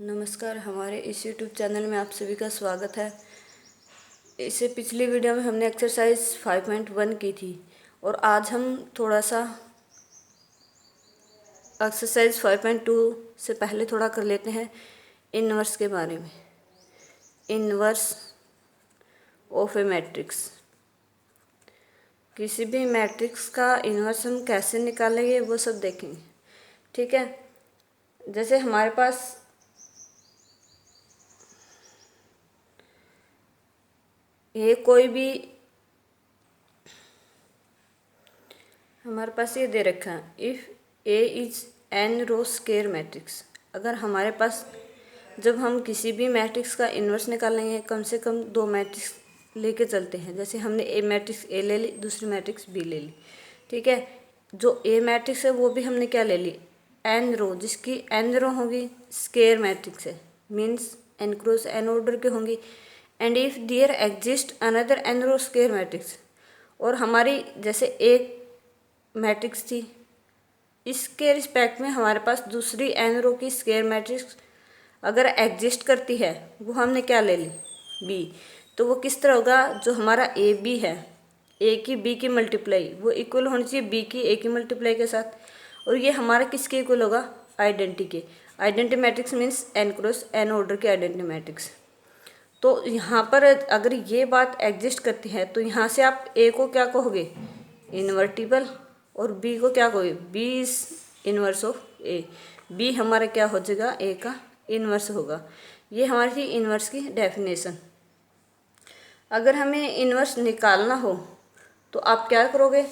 नमस्कार, हमारे इस यूट्यूब चैनल में आप सभी का स्वागत है। इससे पिछली वीडियो में हमने एक्सरसाइज 5.1 की थी और आज हम थोड़ा सा एक्सरसाइज 5.2 से पहले थोड़ा कर लेते हैं इनवर्स के बारे में। इनवर्स ऑफ ए मैट्रिक्स, किसी भी मैट्रिक्स का इनवर्स हम कैसे निकालेंगे वो सब देखेंगे। ठीक है, जैसे हमारे पास ये कोई भी हमारे पास ये दे रखा है, if A is n row square matrix. अगर हमारे पास जब हम किसी भी मैट्रिक्स का इन्वर्स निकालेंगे कम से कम दो मैट्रिक्स लेके चलते हैं। जैसे हमने ए मैट्रिक्स ए ले ली, दूसरी मैट्रिक्स बी ले ली। ठीक है, जो ए मैट्रिक्स है वो भी हमने क्या ले ली, एन रो, जिसकी एन रो होगी स्क्वायर मैट्रिक्स है, means n cross n order के होंगी। And if there exist another n row square matrix, और हमारी जैसे एक मैट्रिक्स थी, इसके रिस्पेक्ट में हमारे पास दूसरी एन रो की स्क्वायर मैट्रिक्स अगर एग्जिस्ट करती है, वो हमने क्या ले ली, बी। तो वो किस तरह होगा, जो हमारा ए बी है, ए की बी की मल्टीप्लाई वो इक्वल होनी चाहिए बी की ए की मल्टीप्लाई के साथ। और ये हमारा किसके इक्वल होगा, आइडेंटिटी के। Identity matrix means n cross n order के आइडेंटिटी मैट्रिक्स। तो यहाँ पर अगर ये बात एग्जिस्ट करती है तो यहाँ से आप ए को क्या कहोगे, इन्वर्टिबल, और बी को क्या कहोगे, B is inverse of A. B हमारा क्या हो जाएगा, ए का इनवर्स होगा। ये हमारी थी इनवर्स की डेफिनेशन। अगर हमें इनवर्स निकालना हो तो आप क्या करोगे,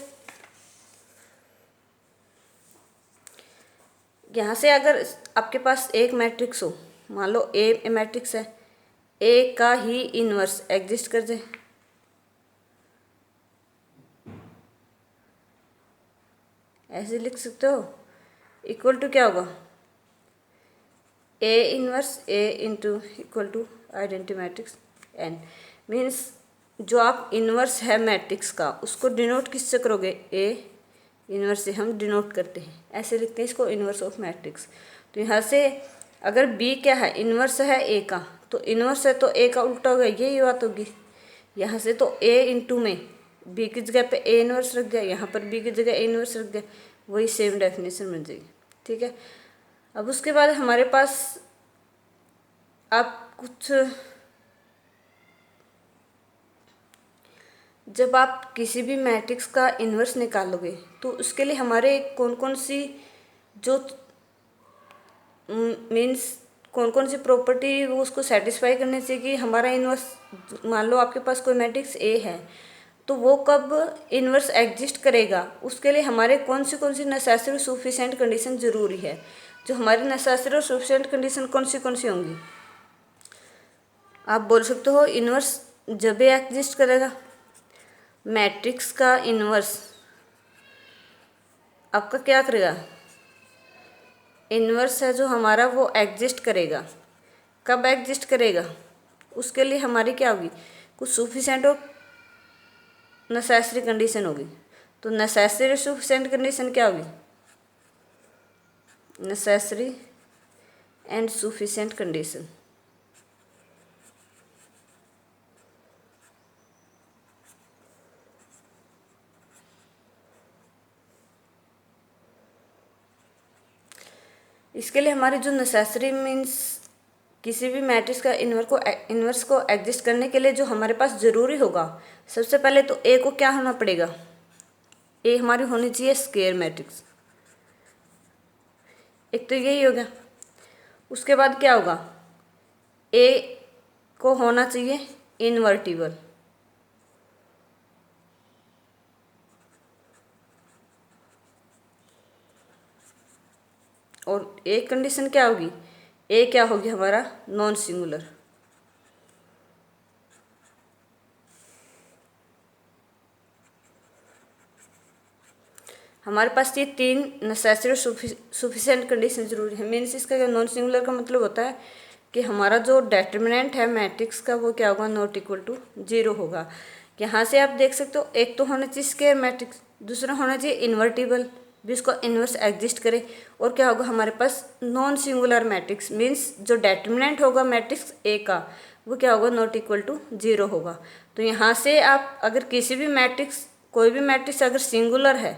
यहाँ से अगर आपके पास एक मैट्रिक्स हो, मान लो ए मैट्रिक्स है, ए का ही इनवर्स एग्जिस्ट कर जाए, ऐसे लिख सकते हो, इक्वल टू क्या होगा, A inverse A into equal to identity matrix n. Means जो आप इनवर्स है मैट्रिक्स का उसको डिनोट किससे करोगे, ए इनवर्स से हम डिनोट करते हैं, ऐसे लिखते हैं इसको, इनवर्स ऑफ मैट्रिक्स। तो यहाँ से अगर बी क्या है, इनवर्स है ए का, तो इनवर्स है तो ए का उल्टा होगा, यही बात होगी। यहाँ से तो ए इंटू में बी की जगह पे ए इनवर्स रख दिया, यहाँ पर बी की जगह ए इनवर्स रख दिया, वही सेम डेफिनेशन बन जाएगी। ठीक है, अब उसके बाद हमारे पास आप कुछ, जब आप किसी भी मैट्रिक्स का इन्वर्स निकालोगे तो उसके लिए हमारे कौन कौन सी जो मीन्स कौन कौन सी प्रॉपर्टी वो उसको सेटिस्फाई करनी चाहिए कि हमारा इन्वर्स, मान लो आपके पास कोई मैट्रिक्स ए है तो वो कब इन्वर्स एग्जिस्ट करेगा, उसके लिए हमारे कौन सी नेसेसरी और सफिशिएंट कंडीशन ज़रूरी है। जो हमारी नेसेसरी और सफिशिएंट कंडीशन कौन सी होंगी, आप बोल सकते हो इन्वर्स जब भी एग्जिस्ट करेगा, मैट्रिक्स का इन्वर्स आपका क्या करेगा, इन्वर्स है जो हमारा वो एग्जिस्ट करेगा। कब एग्जिस्ट करेगा, उसके लिए हमारी क्या होगी, कुछ सफिशिएंट और नेसेसरी कंडीशन होगी। तो नेसेसरी और सफिशिएंट कंडीशन क्या होगी, नेसेसरी एंड सफिशिएंट कंडीशन। इसके लिए हमारी जो नेसेसरी मीन्स किसी भी मैट्रिक्स का इन्वर्स को एग्जिस्ट करने के लिए जो हमारे पास ज़रूरी होगा, सबसे पहले तो ए को क्या होना पड़ेगा, ए हमारी होनी चाहिए स्क्वायर मैट्रिक्स, एक तो यही हो गया। उसके बाद क्या होगा, ए को होना चाहिए इनवर्टिबल, और एक कंडीशन क्या होगी, ए क्या होगी हमारा नॉन सिंगुलर। हमारे पास ये तीन नेसेसरी और सफिशिएंट कंडीशन जरूरी है। मीन्स इसका नॉन सिंगुलर का मतलब होता है कि हमारा जो डेटर्मिनेंट है मैट्रिक्स का वो क्या होगा, नॉट इक्वल टू 0 होगा। यहाँ से आप देख सकते हो, एक तो होना चाहिए स्क्वायर मैट्रिक्स, दूसरा होना चाहिए इन्वर्टिबल, भी उसको इन्वर्स एग्जिस्ट करे, और क्या होगा हमारे पास नॉन सिंगुलर मैट्रिक्स, मीन्स जो डेटर्मिनेंट होगा मैट्रिक्स ए का वो क्या होगा, नॉट इक्वल टू 0 होगा। तो यहाँ से आप अगर किसी भी मैट्रिक्स, कोई भी मैट्रिक्स अगर सिंगुलर है,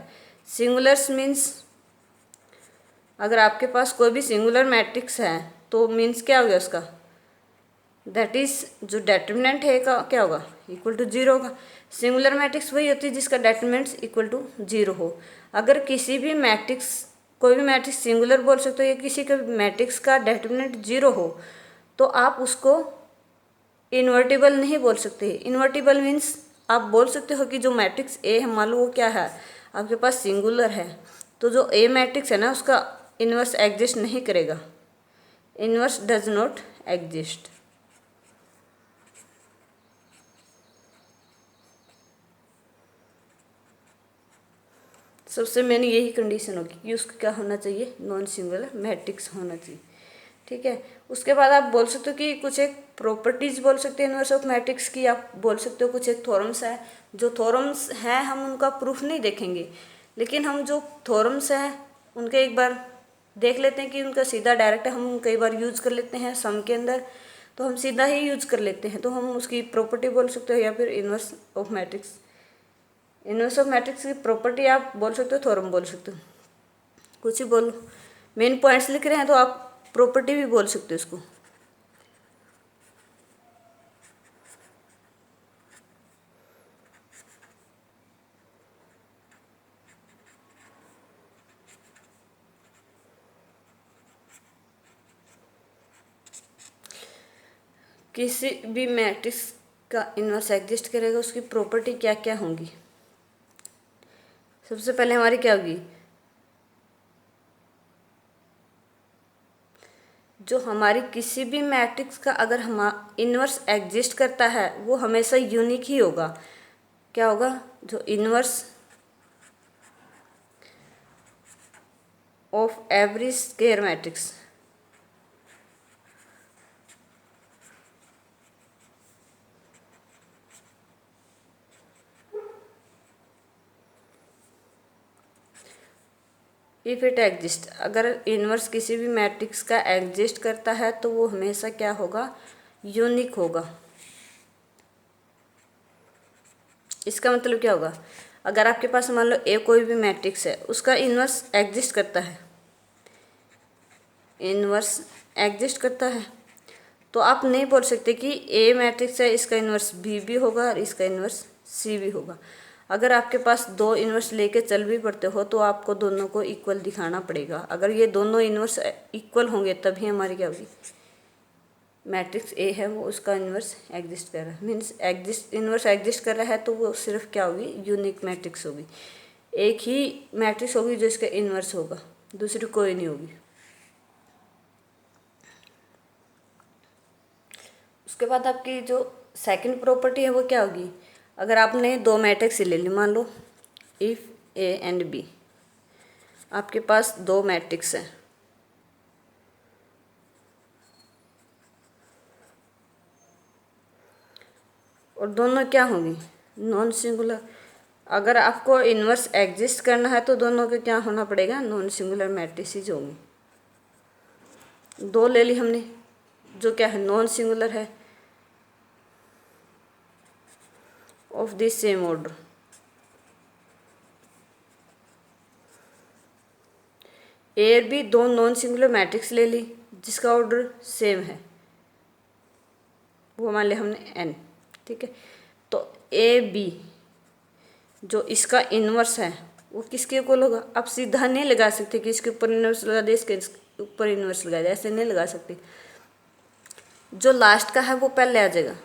सिंगुलर्स मीन्स अगर आपके पास कोई भी सिंगुलर मैट्रिक्स है तो मीन्स क्या हो गया उसका, दैट इज़ जो डेटर्मिनेंट है का क्या होगा, इक्वल टू 0 होगा। सिंगुलर मैट्रिक्स वही होती है जिसका डेटर्मिनेंट्स इक्वल टू 0 हो। अगर किसी भी मैट्रिक्स, कोई भी मैट्रिक्स सिंगुलर बोल सकते हो या किसी के मैट्रिक्स का डेटर्मिनेंट 0 हो तो आप उसको इन्वर्टिबल नहीं बोल सकते। इन्वर्टिबल मीन्स आप बोल सकते हो कि जो मैट्रिक्स ए है, मान लो वो क्या है आपके पास सिंगुलर है, तो जो ए मैट्रिक्स है ना उसका इन्वर्स एग्जिस्ट नहीं करेगा, इन्वर्स डज नॉट एग्जिस्ट। सबसे मेन यही कंडीशन होगी कि उसका क्या होना चाहिए, नॉन सिंगुलर मैट्रिक्स होना चाहिए। ठीक है, उसके बाद आप बोल सकते हो कि कुछ एक प्रॉपर्टीज बोल सकते हैं इन्वर्स ऑफ मैट्रिक्स की, आप बोल सकते हो कुछ एक थ्योरम्स है। जो थ्योरम्स हैं हम उनका प्रूफ नहीं देखेंगे, लेकिन हम जो थ्योरम्स हैं उनके एक बार देख लेते हैं कि उनका सीधा डायरेक्ट हम कई बार यूज कर लेते हैं सम के अंदर, तो हम सीधा ही यूज कर लेते हैं, तो हम उसकी प्रॉपर्टी बोल सकते हो या फिर inverse of matrix. Inverse of matrix की प्रॉपर्टी आप बोल सकते हो, थ्योरम बोल सकते हो, कुछ ही बोलो। मेन पॉइंट्स लिख रहे हैं तो आप प्रॉपर्टी भी बोल सकते हो इसको। किसी भी मैट्रिक्स का इन्वर्स एग्जिस्ट करेगा, उसकी प्रॉपर्टी क्या क्या होंगी। सबसे पहले हमारी क्या होगी, जो हमारी किसी भी मैट्रिक्स का अगर हम इन्वर्स एग्जिस्ट करता है वो हमेशा यूनिक ही होगा। क्या होगा, जो inverse of every square matrix, if it exist, अगर इन्वर्स किसी भी मैट्रिक्स का एग्जिस्ट करता है तो वो हमेशा क्या होगा, यूनिक होगा। इसका मतलब क्या होगा, अगर आपके पास मान लो ए कोई भी मैट्रिक्स है, उसका इन्वर्स एग्जिस्ट करता है, इन्वर्स एग्जिस्ट करता है, तो आप नहीं बोल सकते कि ए मैट्रिक्स है इसका इन्वर्स बी भी होगा और इसका इन्वर्स सी भी होगा। अगर आपके पास दो इन्वर्स लेके चल भी पड़ते हो तो आपको दोनों को इक्वल दिखाना पड़ेगा। अगर ये दोनों इन्वर्स इक्वल होंगे तभी हमारी क्या होगी, मैट्रिक्स ए है वो उसका इन्वर्स एग्जिस्ट कर रहा है, मीन्स एग्जिस्ट इन्वर्स एग्जिस्ट कर रहा है तो वो सिर्फ क्या होगी, यूनिक मैट्रिक्स होगी। एक ही मैट्रिक्स होगी जो इसका इन्वर्स होगा, दूसरी कोई नहीं होगी। उसके बाद आपकी जो सेकंड प्रॉपर्टी है वो क्या होगी, अगर आपने दो मैट्रिक्स ले ली, मान लो इफ़ ए एंड बी, आपके पास दो मैट्रिक्स हैं और दोनों क्या होंगी, नॉन सिंगुलर। अगर आपको इन्वर्स एग्जिस्ट करना है तो दोनों के क्या होना पड़ेगा, नॉन सिंगुलर मैट्रिसेस होंगी। दो ले ली हमने जो क्या है, नॉन सिंगुलर है, ऑफ दिस सेम ऑर्डर। ए और बी दो नॉन सिंगुलर मैट्रिक्स ले ली जिसका ऑर्डर सेम है, वो मान लिया हमने एन। ठीक है, तो ए बी जो इसका इन्वर्स है वो किसके इक्वल होगा। आप सीधा नहीं लगा सकते कि इसके ऊपर इन्वर्स लगा दे, इसके ऊपर इन्वर्स लगा दे, ऐसे नहीं लगा सकते। जो लास्ट का है वो पहले आ जाएगा,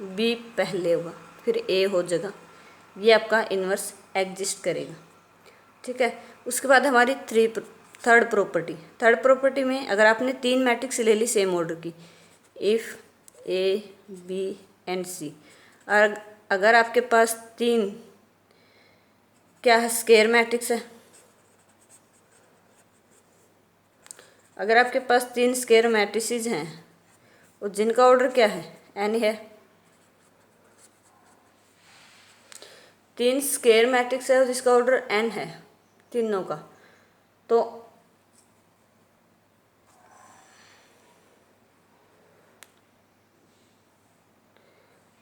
बी पहले होगा, फिर ए हो जाएगा, ये आपका इन्वर्स एग्जिस्ट करेगा। ठीक है, उसके बाद हमारी थर्ड प्रॉपर्टी में अगर आपने तीन मैट्रिक्स ले ली सेम ऑर्डर की, इफ़ ए बी एंड सी, और अगर आपके पास तीन क्या है, स्क्वायर मैट्रिक्स है, अगर आपके पास तीन स्क्वायर मैट्रिसेस हैं और जिनका ऑर्डर क्या है, एन है, तीन स्क्वायर मैट्रिक्स है और जिसका ऑर्डर एन है, तीनों का। तो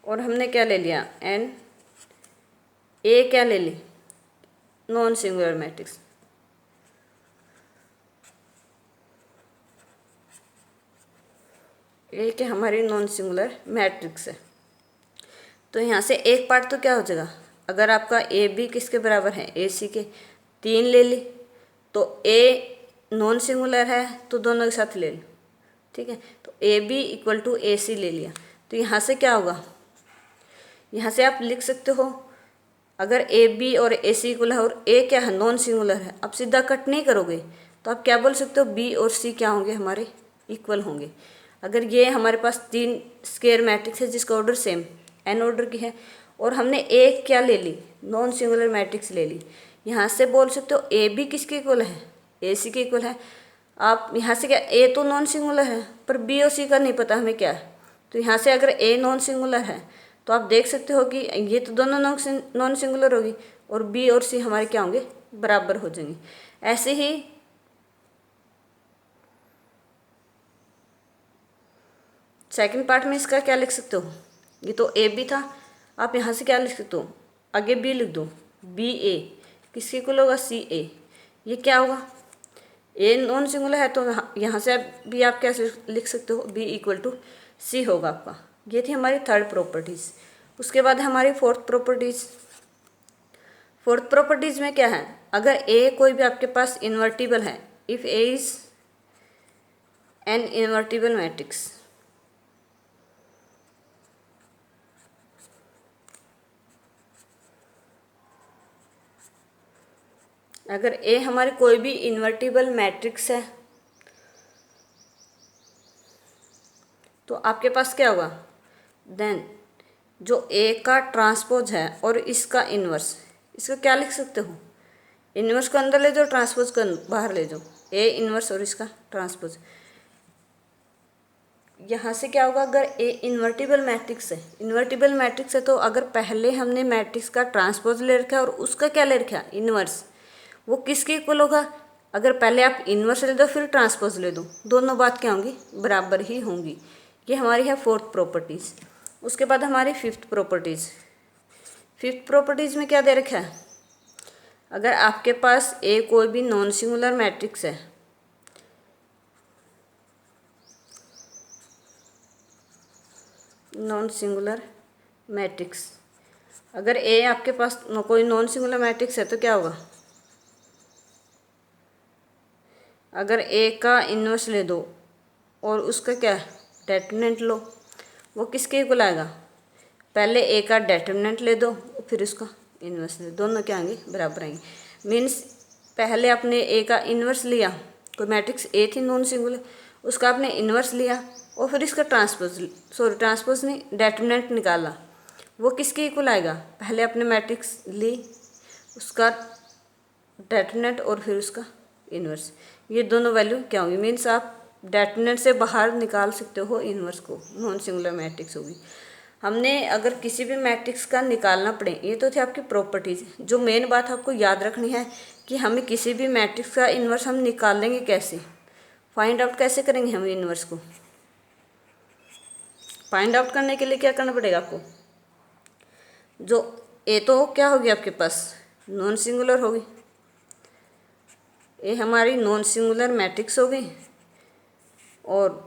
और हमने क्या ले लिया, एन ए क्या ले ली, नॉन सिंगुलर मैट्रिक्स। ए क्या हमारी नॉन सिंगुलर मैट्रिक्स है। तो यहाँ से एक पार्ट तो क्या हो जाएगा, अगर आपका ए बी किसके बराबर है, ए सी के, 3 ले ली, तो ए नॉन सिंगुलर है तो दोनों के साथ ले लो, ठीक है। तो ए बी इक्वल टू ए सी ले लिया। तो यहाँ से क्या होगा, यहाँ से आप लिख सकते हो, अगर ए बी और ए सी इक्वल है और ए क्या है, नॉन सिंगुलर है, अब सीधा कट नहीं करोगे तो आप क्या बोल सकते हो, बी और सी क्या होंगे, हमारे इक्वल होंगे। अगर ये हमारे पास 3 स्क्वायर मैट्रिक्स है जिसका ऑर्डर सेम एन ऑर्डर की है, और हमने ए क्या ले ली, नॉन सिंगुलर मैट्रिक्स ले ली, यहाँ से बोल सकते हो ए बी किसके इक्वल है, ए सी के इक्वल है। आप यहाँ से क्या, ए तो नॉन सिंगुलर है पर बी और सी का नहीं पता हमें क्या है, तो यहाँ से अगर ए नॉन सिंगुलर है तो आप देख सकते हो कि ये तो दोनों नॉन सिंगुलर होगी, और बी और सी हमारे क्या होंगे, बराबर हो जाएंगे। ऐसे ही सेकंड पार्ट में इसका क्या लिख सकते हो, ये तो ए बी था, आप यहाँ से क्या लिख सकते हो, आगे बी लिख दो, बी ए किसके इक्वल होगा, सी ए। ये क्या होगा, ए नॉन सिंगुलर है तो यहाँ से भी आप क्या लिख सकते हो, बी इक्वल टू सी होगा आपका। ये थी हमारी थर्ड प्रॉपर्टीज़। उसके बाद हमारी फोर्थ प्रॉपर्टीज़। फोर्थ प्रॉपर्टीज़ में क्या है, अगर ए कोई भी आपके पास इन्वर्टिबल है, if A is an invertible matrix, अगर ए हमारी कोई भी इन्वर्टिबल मैट्रिक्स है तो आपके पास क्या होगा, देन जो ए का ट्रांसपोज है और इसका इन्वर्स, इसका क्या लिख सकते हो, इन्वर्स को अंदर ले जाओ, ट्रांसपोज को बाहर ले जाओ, ए इन्वर्स और इसका ट्रांसपोज। यहाँ से क्या होगा, अगर ए इन्वर्टिबल मैट्रिक्स है, इन्वर्टिबल मैट्रिक्स है तो अगर पहले हमने मैट्रिक्स का ट्रांसपोज ले रखा है और उसका क्या ले रखा है, इन्वर्स, वो किसके इक्वल होगा, अगर पहले आप इन्वर्स ले दो फिर ट्रांसपोज ले दो, दोनों बात क्या होंगी, बराबर ही होंगी। ये हमारी है फोर्थ प्रॉपर्टीज़। उसके बाद हमारी फिफ्थ प्रॉपर्टीज़। फिफ्थ प्रॉपर्टीज़ में क्या दे रखा है, अगर आपके पास ए कोई भी नॉन सिंगुलर मैट्रिक्स है, नॉन सिंगुलर मैट्रिक्स, अगर ए आपके पास कोई नॉन सिंगुलर मैट्रिक्स है तो क्या होगा, अगर ए का इन्वर्स ले दो और उसका क्या डेटर्मिनेंट लो, वो किसके इक्वल आएगा, पहले ए का डेटर्मिनेंट ले दो फिर उसका इन्वर्स ले दो, दोनों क्या आएंगे, बराबर आएंगे। मीन्स पहले आपने ए का इन्वर्स लिया, कोई मैट्रिक्स ए थी नॉन सिंगुलर, उसका आपने इन्वर्स लिया और फिर इसका ट्रांसपोज नहीं, डेटर्मिनेंट निकाला, वो किसके इक्वल आएगा, पहले आपने मैट्रिक्स ली, उसका डेटर्मिनेंट और फिर उसका इन्वर्स, ये दोनों वैल्यू क्या होंगी, मीन्स आप डेटर्मिनेंट से बाहर निकाल सकते हो इन्वर्स को, नॉन सिंगुलर मैट्रिक्स होगी। हमने अगर किसी भी मैट्रिक्स का निकालना पड़े, ये तो थे आपकी प्रॉपर्टीज़। जो मेन बात आपको याद रखनी है कि हमें किसी भी मैट्रिक्स का इन्वर्स हम निकाल लेंगे कैसे, फाइंड आउट कैसे करेंगे हम इन्वर्स को। फाइंड आउट करने के लिए क्या करना पड़ेगा आपको, जो ए तो क्या होगी आपके पास, नॉन सिंगुलर होगी, ये हमारी नॉन सिंगुलर मैट्रिक्स हो गई, और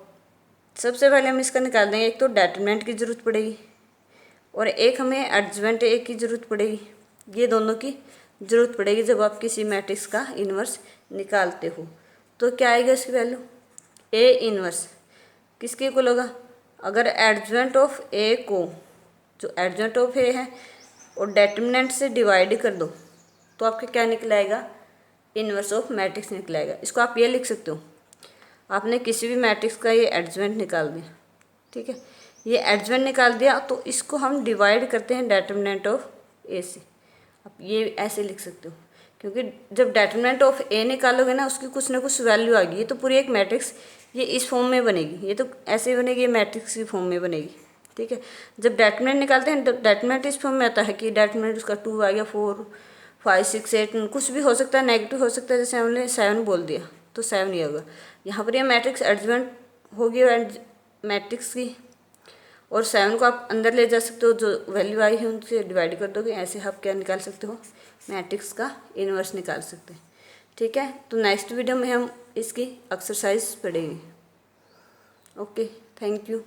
सबसे पहले हम इसका निकाल देंगे, एक तो डेटर्मिनेंट की ज़रूरत पड़ेगी और एक हमें एडजवेंट ए की ज़रूरत पड़ेगी, ये दोनों की ज़रूरत पड़ेगी जब आप किसी मैट्रिक्स का इन्वर्स निकालते हो। तो क्या आएगा इसकी वैल्यू, ए इन्वर्स किसके इक्वल होगा, अगर एडजवेंट ऑफ ए को, जो एडजवेंट ऑफ ए है, और डेटर्मिनेंट से डिवाइड कर दो तो आपका क्या निकलाएगा, इन्वर्स ऑफ मैट्रिक्स निकलाएगा। इसको आप ये लिख सकते हो, आपने किसी भी मैट्रिक्स का ये एडजवेंट निकाल दिया, ठीक है, ये एडजवेंट निकाल दिया तो इसको हम डिवाइड करते हैं डेटर्मिनेंट ऑफ ए से। आप ये ऐसे लिख सकते हो, क्योंकि जब डेटर्मिनेंट ऑफ ए निकालोगे ना उसकी कुछ ना कुछ वैल्यू आएगी, ये तो पूरी एक मैट्रिक्स ये इस फॉर्म में बनेगी, ये तो ऐसे ही बनेगी, ये मैट्रिक्स की फॉर्म में बनेगी, ठीक है। जब डेटर्मिनेंट निकालते हैं तो डेटर्मिनेंट इस फॉर्म में आता है कि डेटर्मिनेंट उसका 2 आ गया, 4, 5 6 8 कुछ भी हो सकता है, नेगेटिव हो सकता है, जैसे हमने 7 बोल दिया तो 7 ही होगा। यहाँ पर ये मैट्रिक्स एडजमेंट होगी मैट्रिक्स की, और 7 को आप अंदर ले जा सकते हो, जो वैल्यू आई है उनसे डिवाइड कर दोगे, ऐसे आप क्या निकाल सकते हो, मैट्रिक्स का इन्वर्स निकाल सकते हैं। ठीक है, तो नेक्स्ट वीडियो में हम इसकी एक्सरसाइज पढ़ेंगे। Okay, thank you.